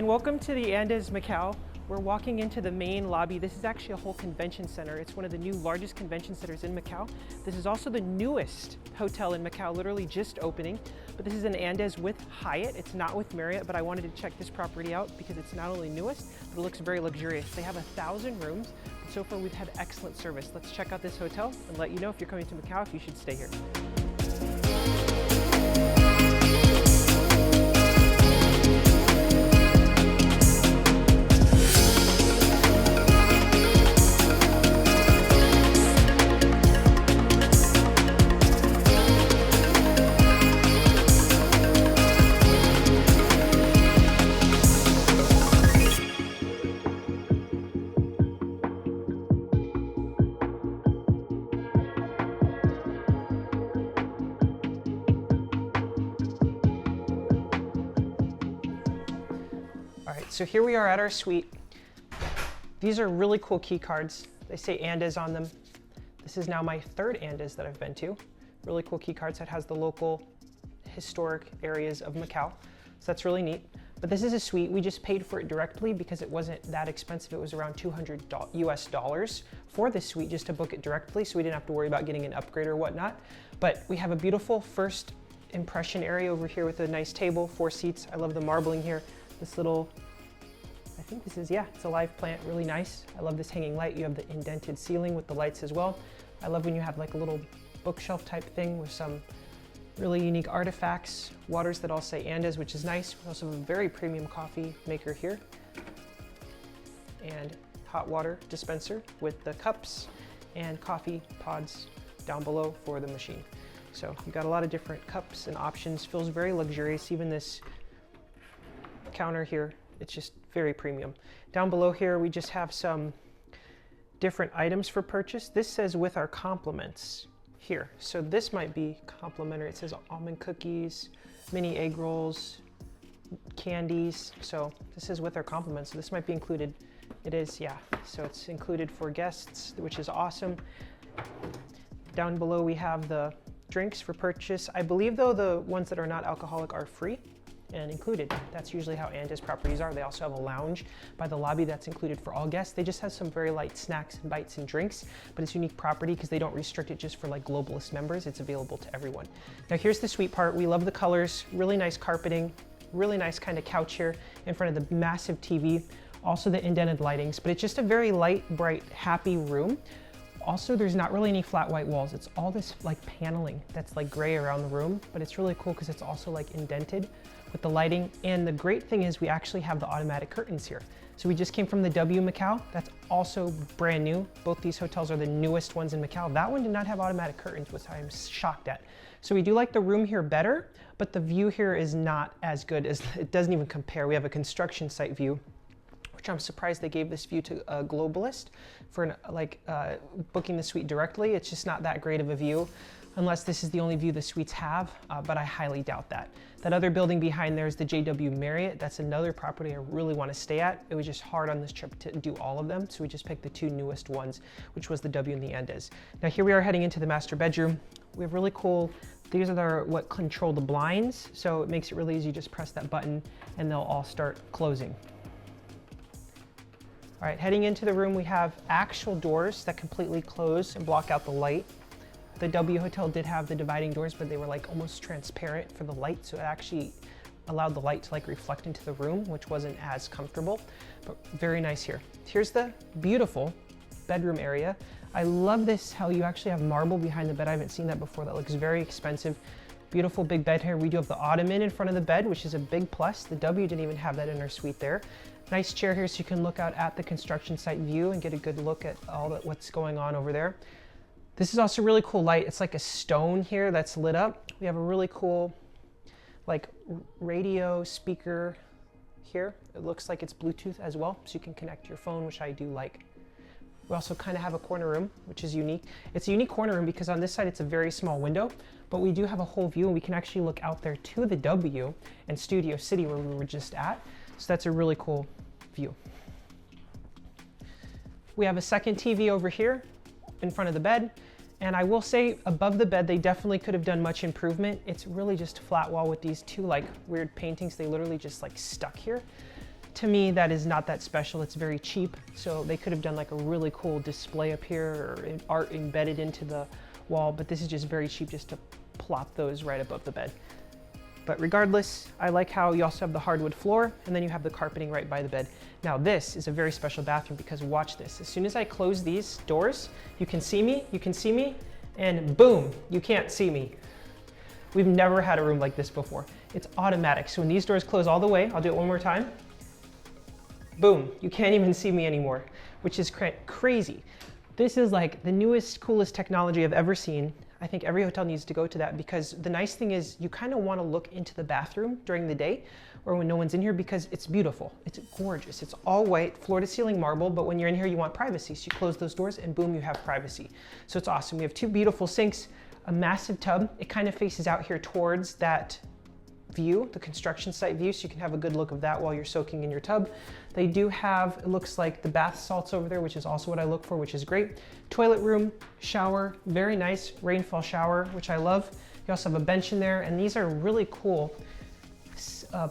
welcome to the Andaz Macau. We're walking into the main lobby. This is actually a whole convention center. It's one of the new largest convention centers in Macau. This is also the newest hotel in Macau, literally just opening. But this is an Andaz with Hyatt. It's not with Marriott, but I wanted to check this property out because it's not only newest, but it looks very luxurious. They have 1,000 rooms. So far we've had excellent service. Let's check out this hotel and let you know if you're coming to Macau, if you should stay here. All right, so here we are at our suite. These are really cool key cards. They say Andaz on them. This is now my third Andaz that I've been to. Really cool key cards that has the local historic areas of Macau. So that's really neat. But this is a suite. We just paid for it directly because it wasn't that expensive. It was around $200 US for this suite just to book it directly, so we didn't have to worry about getting an upgrade or whatnot. But we have a beautiful first impression area over here with a nice table, 4 seats. I love the marbling here. This little, I think this is, yeah, it's a live plant, really nice. I love this hanging light. You have the indented ceiling with the lights as well. I love when you have like a little bookshelf type thing with some really unique artifacts, waters that all say Andaz, which is nice. We also have a very premium coffee maker here and hot water dispenser with the cups and coffee pods down below for the machine. So you've got a lot of different cups and options. Feels very luxurious. Even this counter here, it's just very premium. Down below here we just have some different items for purchase. This says with our compliments here, so this might be complimentary. It says almond cookies, mini egg rolls, candies. So this is with our compliments, so this might be included. It is, yeah, so it's included for guests, which is awesome. Down below we have the drinks for purchase. I believe though the ones that are not alcoholic are free and included. That's usually how Andaz properties are. They also have a lounge by the lobby that's included for all guests. They just have some very light snacks and bites and drinks, but it's unique property because they don't restrict it just for like globalist members. It's available to everyone. Now here's the sweet part. We love the colors, really nice carpeting, really nice kind of couch here in front of the massive TV, also the indented lightings, but it's just a very light, bright, happy room. Also, there's not really any flat white walls. It's all this like paneling that's like gray around the room, but it's really cool because it's also like indented with the lighting. And the great thing is we actually have the automatic curtains here. So we just came from the W Macau. That's also brand new. Both these hotels are the newest ones in Macau. That one did not have automatic curtains, which I'm shocked at. So we do like the room here better, but the view here is not as good as, it doesn't even compare. We have a construction site view, which I'm surprised they gave this view to a globalist for booking the suite directly. It's just not that great of a view, unless this is the only view the suites have, but I highly doubt that. That other building behind there is the JW Marriott. That's another property I really want to stay at. It was just hard on this trip to do all of them, so we just picked the 2 newest ones, which was the W and the Andaz. Now here we are heading into the master bedroom. We have really cool, these are what control the blinds, so it makes it really easy. Just press that button and they'll all start closing. All right, heading into the room, we have actual doors that completely close and block out the light. The W Hotel did have the dividing doors, but they were like almost transparent for the light, so it actually allowed the light to like reflect into the room, which wasn't as comfortable, but very nice here. Here's the beautiful bedroom area. I love this, how you actually have marble behind the bed. I haven't seen that before. That looks very expensive. Beautiful big bed here. We do have the ottoman in front of the bed, which is a big plus. The W didn't even have that in our suite there. Nice chair here so you can look out at the construction site view and get a good look at all that what's going on over there. This is also really cool light. It's like a stone here that's lit up. We have a really cool like radio speaker here. It looks like it's Bluetooth as well, so you can connect your phone, which I do like. We also kind of have a corner room, which is unique. It's a unique corner room because on this side it's a very small window, but we do have a whole view and we can actually look out there to the W and Studio City where we were just at. So that's a really cool view. We have a second TV over here in front of the bed. And I will say above the bed, they definitely could have done much improvement. It's really just a flat wall with these 2 like weird paintings. They literally just like stuck here. to me, that is not that special. It's very cheap. So they could have done like a really cool display up here or art embedded into the wall, but this is just very cheap just to plop those right above the bed. But regardless, I like how you also have the hardwood floor and then you have the carpeting right by the bed. Now this is a very special bathroom because watch this. As soon as I close these doors, you can see me, and boom, you can't see me. We've never had a room like this before. It's automatic. So when these doors close all the way, I'll do it one more time. Boom, you can't even see me anymore, which is crazy. This is like the newest, coolest technology I've ever seen. I think every hotel needs to go to that because the nice thing is you kind of want to look into the bathroom during the day or when no one's in here because it's beautiful. It's gorgeous. It's all white, floor to ceiling marble, but when you're in here, you want privacy. So you close those doors and boom, you have privacy. So it's awesome. We have two beautiful sinks, a massive tub. It kind of faces out here towards that view, the construction site view, so you can have a good look of that while you're soaking in your tub. They do have, it looks like the bath salts over there, which is also what I look for, which is great. Toilet room, shower, very nice rainfall shower, which I love. You also have a bench in there, and these are really cool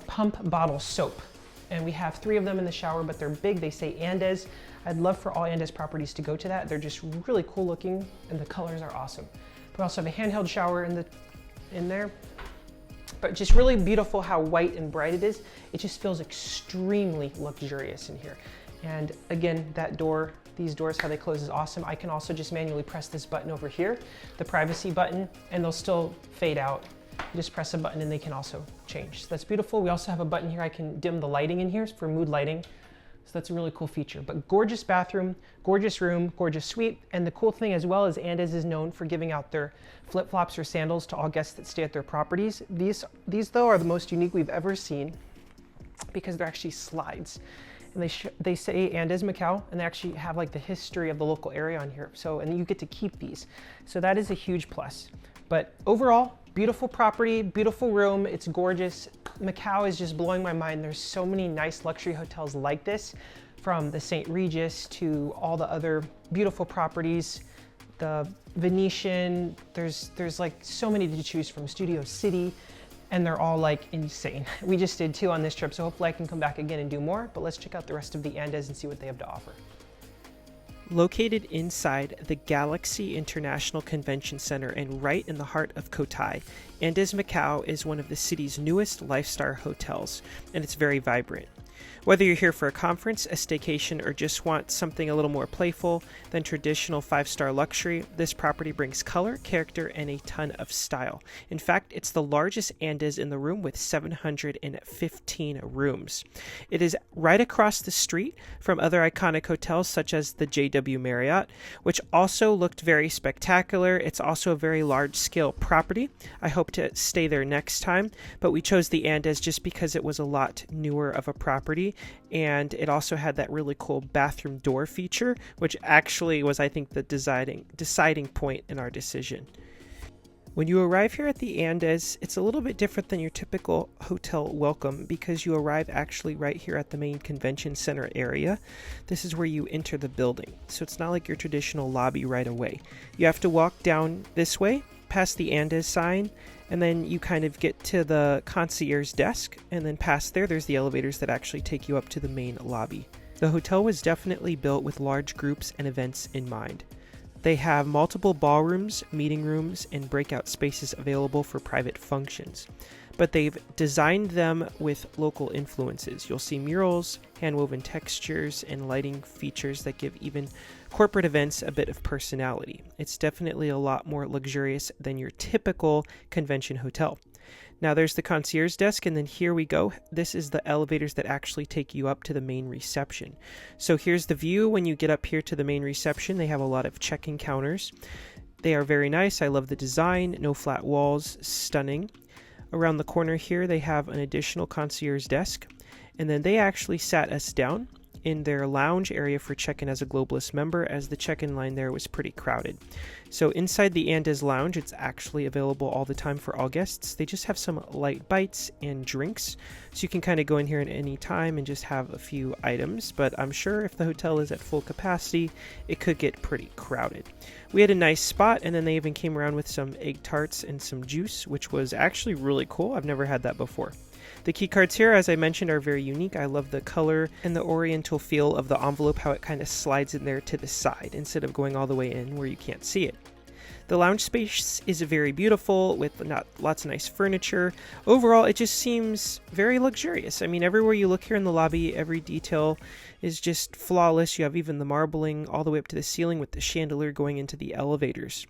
pump bottle soap. And we have 3 of them in the shower, but they're big. They say Andaz. I'd love for all Andaz properties to go to that. They're just really cool looking, and the colors are awesome. We also have a handheld shower in there. But just really beautiful how white and bright it is. It just feels extremely luxurious in here. And again, that door, these doors, how they close is awesome. I can also just manually press this button over here, the privacy button, and they'll still fade out. You just press a button and they can also change. So that's beautiful. We also have a button here. I can dim the lighting in here for mood lighting. So that's a really cool feature. But gorgeous bathroom, gorgeous room, gorgeous suite. And the cool thing as well is Andaz is known for giving out their flip-flops or sandals to all guests that stay at their properties. These though are the most unique we've ever seen because they're actually slides. And they say Andaz Macau, and they actually have like the history of the local area on here. So, and you get to keep these. So that is a huge plus. But overall, beautiful property, beautiful room, it's gorgeous. Macau is just blowing my mind. There's so many nice luxury hotels like this, from the St. Regis to all the other beautiful properties, the Venetian, there's like so many to choose from, Studio City, and they're all like insane. We just did 2 on this trip, so hopefully I can come back again and do more, but let's check out the rest of the Andaz and see what they have to offer. Located inside the Galaxy International Convention Center and right in the heart of Cotai, Andaz Macau is one of the city's newest lifestyle hotels, and it's very vibrant. Whether you're here for a conference, a staycation, or just want something a little more playful than traditional 5-star luxury, this property brings color, character, and a ton of style. In fact, it's the largest Andaz in the room with 715 rooms. It is right across the street from other iconic hotels such as the JW Marriott, which also looked very spectacular. It's also a very large-scale property. I hope to stay there next time, but we chose the Andaz just because it was a lot newer of a property, and it also had that really cool bathroom door feature, which actually was, I think, the deciding point in our decision. When you arrive here at the Andaz, it's a little bit different than your typical hotel welcome because you arrive actually right here at the main convention center area. This is where you enter the building, so it's not like your traditional lobby right away. You have to walk down this way, past the Andaz sign, and then you kind of get to the concierge desk, and then past there's the elevators that actually take you up to the main lobby. The hotel was definitely built with large groups and events in mind. They have multiple ballrooms, meeting rooms, and breakout spaces available for private functions, but they've designed them with local influences. You'll see murals, hand-woven textures, and lighting features that give even corporate events a bit of personality. It's definitely a lot more luxurious than your typical convention hotel. Now there's the concierge desk, and then here we go. This is the elevators that actually take you up to the main reception. So here's the view when you get up here to the main reception. They have a lot of check-in counters. They are very nice. I love the design. No flat walls. Stunning. Around the corner here, they have an additional concierge desk, and then they actually sat us down in their lounge area for check-in as a Globalist member, as the check-in line there was pretty crowded. So inside the Andaz lounge, it's actually available all the time for all guests. They just have some light bites and drinks, so you can kind of go in here at any time and just have a few items, but I'm sure if the hotel is at full capacity, it could get pretty crowded. We had a nice spot, and then they even came around with some egg tarts and some juice, which was actually really cool. I've never had that before. The key cards here, as I mentioned, are very unique. I love the color and the oriental feel of the envelope, how it kind of slides in there to the side instead of going all the way in where you can't see it. The lounge space is very beautiful with lots of nice furniture. Overall, it just seems very luxurious. I mean, everywhere you look here in the lobby, every detail is just flawless. You have even the marbling all the way up to the ceiling with the chandelier going into the elevators.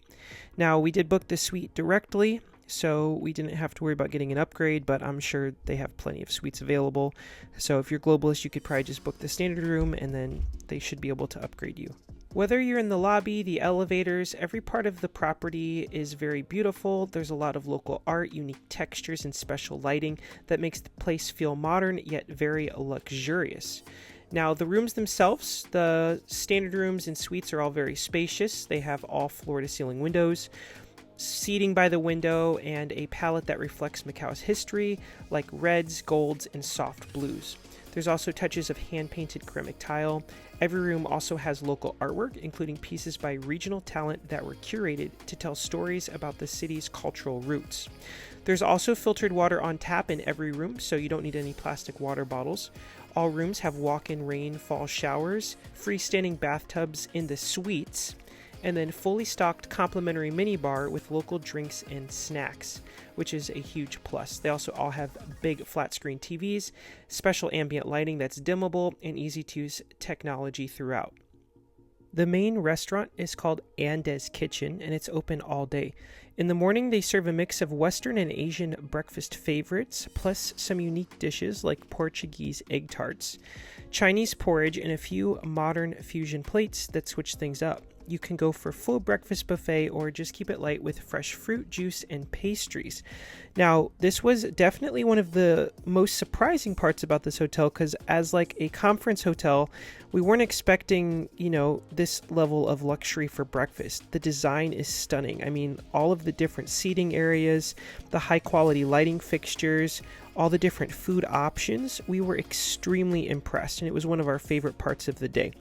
Now, we did book the suite directly, so we didn't have to worry about getting an upgrade, but I'm sure they have plenty of suites available. So if you're globalist, you could probably just book the standard room and then they should be able to upgrade you. Whether you're in the lobby, the elevators, every part of the property is very beautiful. There's a lot of local art, unique textures, and special lighting that makes the place feel modern yet very luxurious. Now, the rooms themselves, the standard rooms and suites are all very spacious. They have all floor-to-ceiling windows, seating by the window, and a palette that reflects Macau's history, like reds, golds, and soft blues. There's also touches of hand-painted ceramic tile. Every room also has local artwork, including pieces by regional talent that were curated to tell stories about the city's cultural roots. There's also filtered water on tap in every room, so you don't need any plastic water bottles. All rooms have walk-in rainfall showers, freestanding bathtubs in the suites, and then fully stocked complimentary minibar with local drinks and snacks, which is a huge plus. They also all have big flat screen TVs, special ambient lighting that's dimmable, and easy to use technology throughout. The main restaurant is called Andaz Kitchen, and it's open all day. In the morning, they serve a mix of Western and Asian breakfast favorites, plus some unique dishes like Portuguese egg tarts, Chinese porridge, and a few modern fusion plates that switch things up. You can go for full breakfast buffet or just keep it light with fresh fruit, juice, and pastries. Now, this was definitely one of the most surprising parts about this hotel because as like a conference hotel, we weren't expecting, this level of luxury for breakfast. The design is stunning. I mean, all of the different seating areas, the high quality lighting fixtures, all the different food options, we were extremely impressed, and it was one of our favorite parts of the day.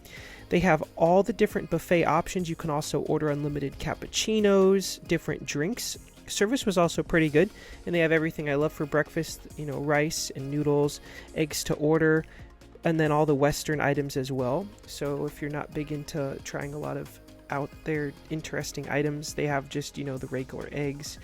They have all the different buffet options. You can also order unlimited cappuccinos, different drinks. Service was also pretty good, and they have everything I love for breakfast, rice and noodles, eggs to order, and then all the Western items as well. So if you're not big into trying a lot of out there interesting items, they have just, the regular eggs,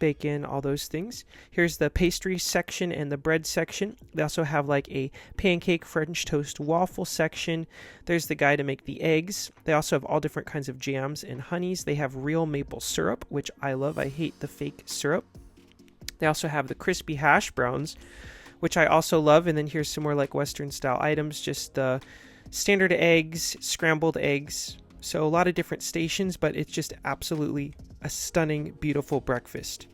bacon, all those things. Here's the pastry section and the bread section. They also have like a pancake, French toast, waffle section. There's the guy to make the eggs. They also have all different kinds of jams and honeys. They have real maple syrup, which I love. I hate the fake syrup. They also have the crispy hash browns, which I also love. And then here's some more like Western style items, just the standard eggs, scrambled eggs. So a lot of different stations, but it's just absolutely a stunning, beautiful breakfast.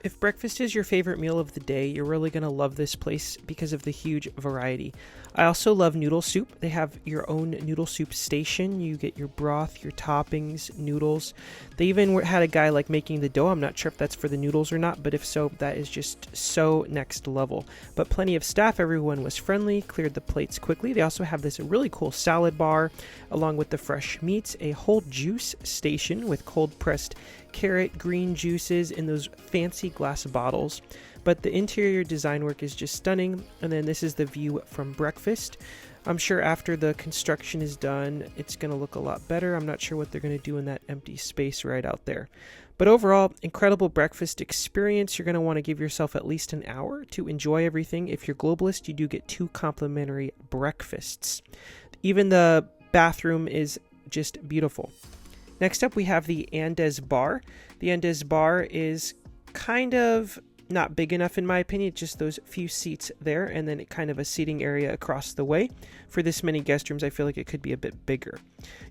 If breakfast is your favorite meal of the day, you're really going to love this place because of the huge variety. I also love noodle soup. They have your own noodle soup station. You get your broth, your toppings, noodles. They even had a guy like making the dough. I'm not sure if that's for the noodles or not, but if so, that is just so next level. But plenty of staff. Everyone was friendly, cleared the plates quickly. They also have this really cool salad bar along with the fresh meats, a whole juice station with cold pressed carrot, green juices in those fancy glass bottles. But the interior design work is just stunning. And then this is the view from breakfast. I'm sure after the construction is done, it's going to look a lot better. I'm not sure what they're going to do in that empty space right out there. But overall, incredible breakfast experience. You're going to want to give yourself at least an hour to enjoy everything. If you're globalist, you do get 2 complimentary breakfasts. Even the bathroom is just beautiful. Next up, we have the Andaz Bar. The Andaz Bar is kind of not big enough in my opinion, just those few seats there, and then kind of a seating area across the way. For this many guest rooms, I feel like it could be a bit bigger.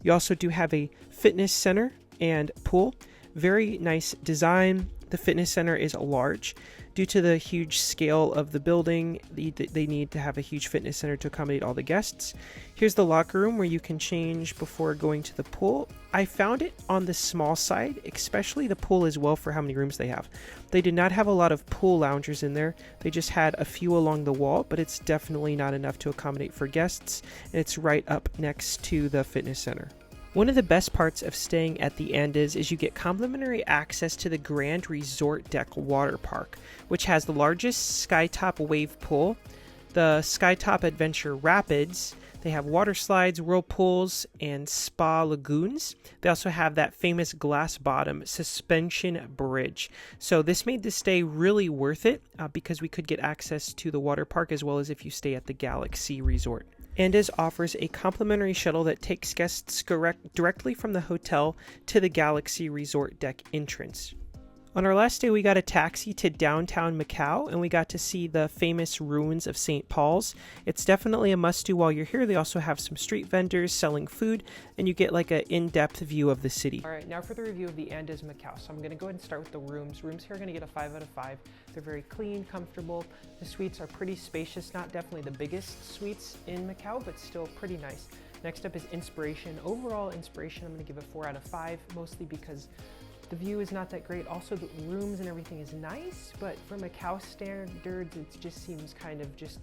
You also do have a fitness center and pool. Very nice design. The fitness center is large. Due to the huge scale of the building, they need to have a huge fitness center to accommodate all the guests. Here's the locker room where you can change before going to the pool. I found it on the small side, especially the pool as well for how many rooms they have. They did not have a lot of pool loungers in there. They just had a few along the wall, but it's definitely not enough to accommodate for guests. And it's right up next to the fitness center. One of the best parts of staying at the Andaz is you get complimentary access to the Grand Resort Deck Water Park, which has the largest skytop wave pool, the Skytop Adventure Rapids. They have water slides, whirlpools, and spa lagoons. They also have that famous glass bottom suspension bridge. So this made the stay really worth it because we could get access to the water park as well as if you stay at the Galaxy Resort. Andaz offers a complimentary shuttle that takes guests directly from the hotel to the Galaxy Resort Deck entrance. On our last day, we got a taxi to downtown Macau, and we got to see the famous ruins of St. Paul's. It's definitely a must-do while you're here. They also have some street vendors selling food, and you get like an in-depth view of the city. All right, now for the review of the Andaz Macau. So I'm going to go ahead and start with the rooms. Rooms here are going to get a 5 out of 5. They're very clean, comfortable. The suites are pretty spacious, not definitely the biggest suites in Macau, but still pretty nice. Next up is Inspiration. Overall, Inspiration, I'm going to give a 4 out of 5, mostly because the view is not that great. Also, the rooms and everything is nice, but for Macau standards, it just seems kind of just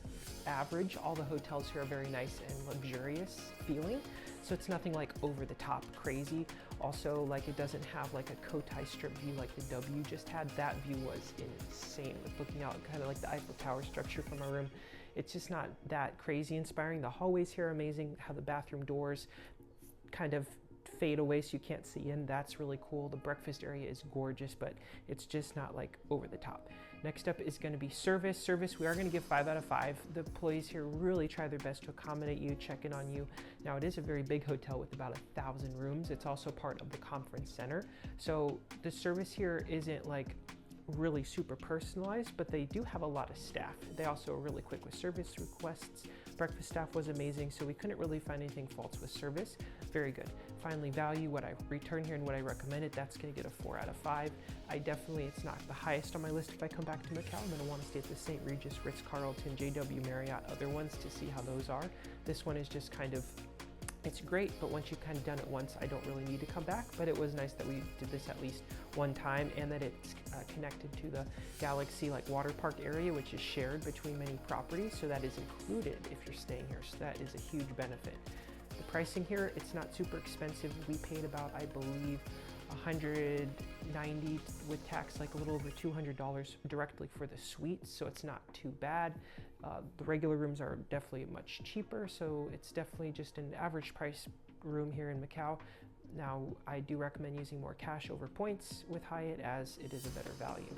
average. All the hotels here are very nice and luxurious feeling, so it's nothing like over the top crazy. Also, like, it doesn't have like a Cotai Strip view like the W just had. That view was insane, with looking out kind of like the Eiffel Tower structure from our room. It's just not that crazy inspiring. The hallways here are amazing. How the bathroom doors kind of fade away so you can't see in. That's really cool. The breakfast area is gorgeous, but it's just not like over the top. Next up is going to be service. Service, we are going to give 5 out of 5. The employees here really try their best to accommodate you, check in on you. Now, it is a very big hotel with about 1,000 rooms. It's also part of the conference center. So the service here isn't like really super personalized, but they do have a lot of staff. They also are really quick with service requests. Breakfast staff was amazing, so we couldn't really find anything faults with service. Very good. Finally, value, what I return here and what I recommend it, that's going to get a 4 out of 5. It's not the highest on my list if I come back to Macau. I'm going to want to stay at the St. Regis, Ritz-Carlton, JW Marriott, other ones to see how those are. This one is just kind of, it's great, but once you've kind of done it once, I don't really need to come back. But it was nice that we did this at least one time, and that it's connected to the Galaxy Waterpark area, which is shared between many properties. So that is included if you're staying here. So that is a huge benefit. The pricing here, it's not super expensive. We paid about, I believe, $190 with tax, like a little over $200 directly for the suites. So it's not too bad. The regular rooms are definitely much cheaper, so it's definitely just an average price room here in Macau. Now, I do recommend using more cash over points with Hyatt, as it is a better value.